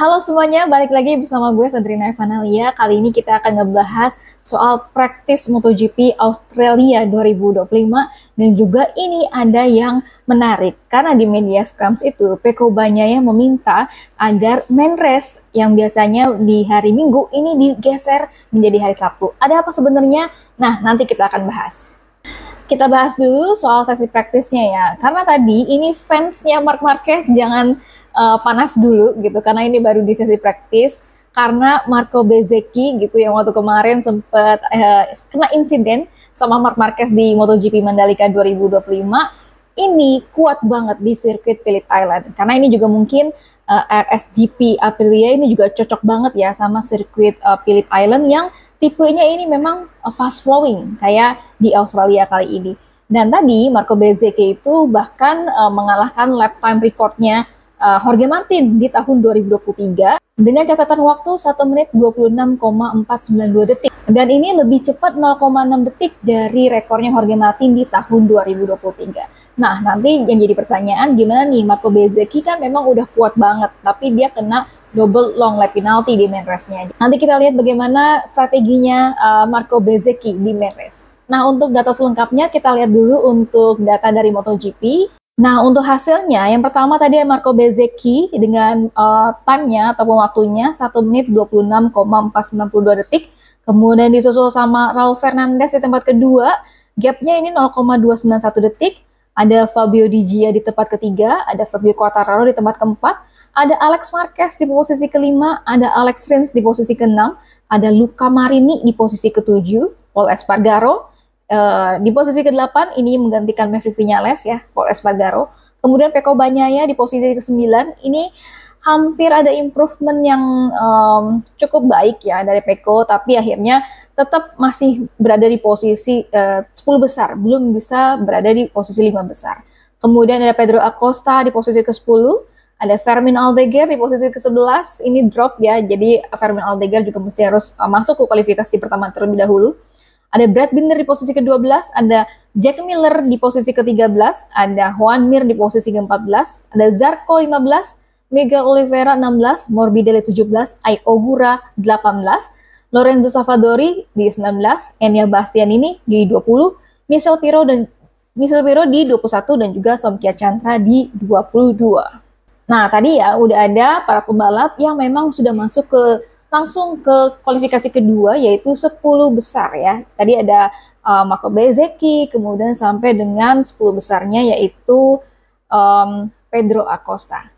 Halo semuanya, balik lagi bersama gue Sandrina Evanalia. Kali ini kita akan ngebahas soal praktis MotoGP Australia 2025 dan juga ini ada yang menarik karena di media scrums itu Pecco Bagnaia meminta agar main race yang biasanya di hari Minggu ini digeser menjadi hari Sabtu. Ada apa sebenarnya? Nah, nanti kita akan bahas. Kita bahas dulu soal sesi praktisnya ya, karena tadi ini fansnya Marc Marquez jangan panas dulu gitu, karena ini baru di sesi praktis, karena Marco Bezzecchi gitu yang waktu kemarin sempat kena insiden sama Marc Marquez di MotoGP Mandalika 2025, ini kuat banget di sirkuit Phillip Island, karena ini juga mungkin RSGP Aprilia ini juga cocok banget ya sama sirkuit Phillip Island yang tipenya ini memang fast flowing kayak di Australia kali ini. Dan tadi Marco Bezzecchi itu bahkan mengalahkan lap time recordnya Jorge Martin di tahun 2023 dengan catatan waktu 1 menit 26,492 detik. Dan ini lebih cepat 0,6 detik dari rekornya Jorge Martin di tahun 2023. Nah, nanti yang jadi pertanyaan gimana nih, Marco Bezzecchi kan memang udah kuat banget, tapi dia kena double long lap penalty di main race-nya. Nanti kita lihat bagaimana strateginya Marco Bezzecchi di main race. Nah, untuk data selengkapnya kita lihat dulu untuk data dari MotoGP. Nah, untuk hasilnya, yang pertama tadi Marco Bezzecchi dengan time-nya ataupun waktunya 1 menit 26,492 detik. Kemudian disusul sama Raul Fernandez di tempat kedua, gap-nya ini 0,291 detik. Ada Fabio Di Gia di tempat ketiga, ada Fabio Quartararo di tempat keempat, ada Alex Marquez di posisi kelima, ada Alex Rins di posisi keenam, ada Luca Marini di posisi ketujuh, Pol Espargaro di posisi ke-8 ini menggantikan Maverick Viñales ya, Pol Espargaro. Kemudian Pecco Bagnaia di posisi ke-9, ini hampir ada improvement yang cukup baik ya dari Pecco, tapi akhirnya tetap masih berada di posisi 10 besar, belum bisa berada di posisi 5 besar. Kemudian ada Pedro Acosta di posisi ke-10, ada Fermin Aldeguer di posisi ke-11, ini drop ya, jadi Fermin Aldeguer juga mesti harus masuk ke kualifikasi pertama terlebih dahulu. Ada Brad Binder di posisi ke-12, ada Jack Miller di posisi ke-13, ada Juan Mir di posisi ke-14, ada Zarco 15, Miguel Oliveira 16, Morbidelli 17, Ai Ogura 18, Lorenzo Savadori di 19, Enya Bastianini di 20, Michel Pirro di 21 dan juga Somkia Chantra di 22. Nah, tadi ya udah ada para pembalap yang memang sudah masuk langsung ke kualifikasi kedua, yaitu 10 besar ya. Tadi ada Marco Bezzecchi, kemudian sampai dengan 10 besarnya yaitu Pedro Acosta.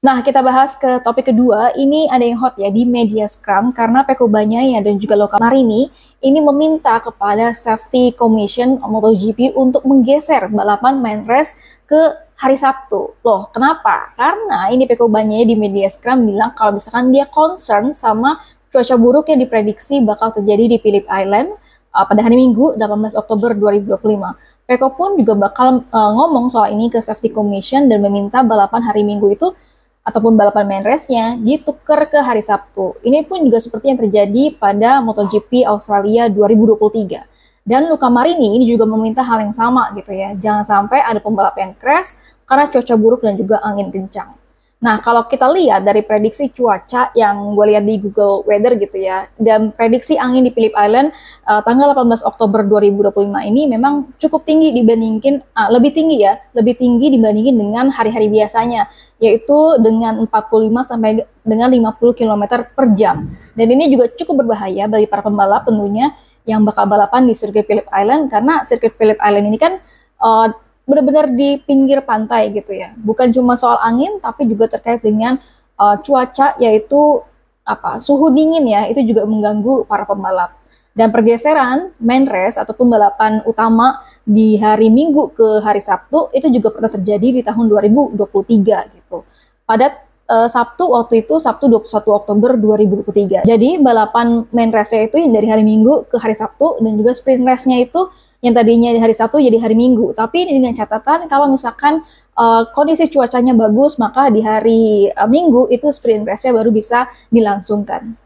Nah, kita bahas ke topik kedua. Ini ada yang hot ya di media scrum karena Pecco Bagnaia dan juga Luca Marini ini meminta kepada Safety Commission MotoGP untuk menggeser balapan main race ke hari Sabtu. Loh, kenapa? Karena ini Pecco Bagnaia di media scrum bilang kalau misalkan dia concern sama cuaca buruk yang diprediksi bakal terjadi di Phillip Island pada hari Minggu 18 Oktober 2025. Pecco pun juga bakal ngomong soal ini ke Safety Commission dan meminta balapan hari Minggu itu ataupun balapan main race-nya ditukar ke hari Sabtu. Ini pun juga seperti yang terjadi pada MotoGP Australia 2023. Dan Luca Marini ini juga meminta hal yang sama gitu ya. Jangan sampai ada pembalap yang crash karena cuaca buruk dan juga angin kencang. Nah, kalau kita lihat dari prediksi cuaca yang gue lihat di Google Weather gitu ya, dan prediksi angin di Phillip Island tanggal 18 Oktober 2025 ini memang cukup tinggi dibandingin, lebih tinggi ya, lebih tinggi dibandingin dengan hari-hari biasanya, yaitu dengan 45 sampai dengan 50 km per jam. Dan ini juga cukup berbahaya bagi para pembalap tentunya yang bakal balapan di sirkuit Phillip Island, karena sirkuit Phillip Island ini kan uh, benar-benar di pinggir pantai gitu ya. Bukan cuma soal angin, tapi juga terkait dengan cuaca, yaitu suhu dingin ya, itu juga mengganggu para pembalap. Dan pergeseran main race ataupun balapan utama di hari Minggu ke hari Sabtu itu juga pernah terjadi di tahun 2023 gitu. Pada Sabtu waktu itu Sabtu 21 Oktober 2023. Jadi balapan main race-nya itu yang dari hari Minggu ke hari Sabtu, dan juga sprint race-nya itu yang tadinya di hari Sabtu jadi hari Minggu. Tapi ini dengan catatan kalau misalkan kondisi cuacanya bagus, maka di hari Minggu itu sprint race-nya baru bisa dilangsungkan.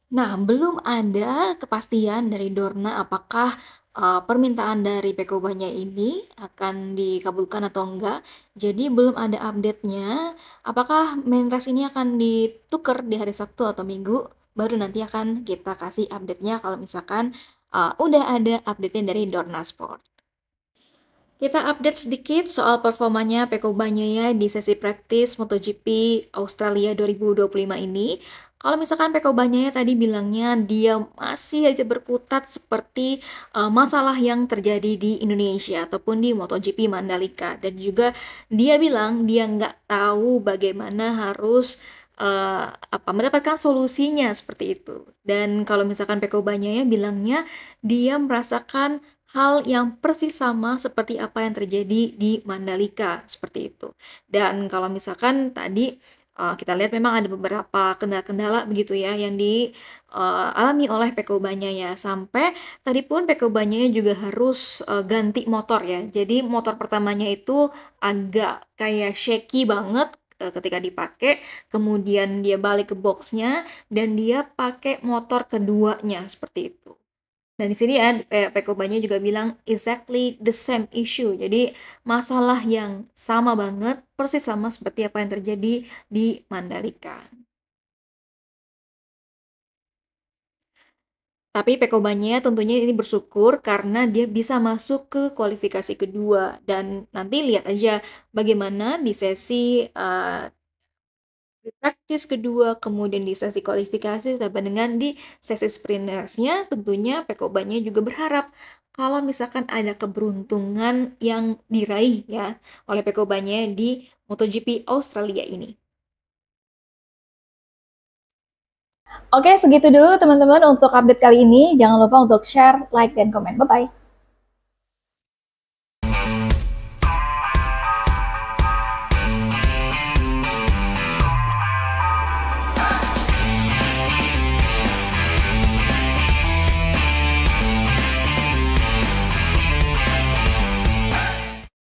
Nah, belum ada kepastian dari Dorna apakah permintaan dari Peko Banya ini akan dikabulkan atau enggak. Jadi belum ada update-nya. Apakah main race ini akan ditukar di hari Sabtu atau Minggu? Baru nanti akan kita kasih update-nya kalau misalkan udah ada update-nya dari Dorna Sport. Kita update sedikit soal performanya Peko Bagnaia di sesi praktis MotoGP Australia 2025 ini. Kalau misalkan Peko Bagnaia tadi bilangnya dia masih aja berkutat seperti masalah yang terjadi di Indonesia ataupun di MotoGP Mandalika. Dan juga dia bilang dia nggak tahu bagaimana harus mendapatkan solusinya seperti itu. Dan kalau misalkan Peko Bagnaia bilangnya dia merasakan hal yang persis sama seperti apa yang terjadi di Mandalika, seperti itu. Dan kalau misalkan tadi kita lihat memang ada beberapa kendala-kendala begitu ya yang dialami oleh Peko Bagnaia, sampai tadi pun Peko Bagnaia juga harus ganti motor ya. Jadi motor pertamanya itu agak kayak shaky banget ketika dipakai, kemudian dia balik ke boxnya dan dia pakai motor keduanya seperti itu. Dan di sini ya Peko Banya juga bilang exactly the same issue. Jadi masalah yang sama banget, persis sama seperti apa yang terjadi di Mandalika. Tapi Peko Banya tentunya ini bersyukur karena dia bisa masuk ke kualifikasi kedua. Dan nanti lihat aja bagaimana di sesi di praktis kedua, kemudian di sesi kualifikasi, sampai dengan di sesi sprintersnya, tentunya Peko Bagnaia juga berharap kalau misalkan ada keberuntungan yang diraih ya oleh Peko Bagnaia di MotoGP Australia ini. Oke, segitu dulu teman-teman untuk update kali ini. Jangan lupa untuk share, like, dan komen. Bye-bye.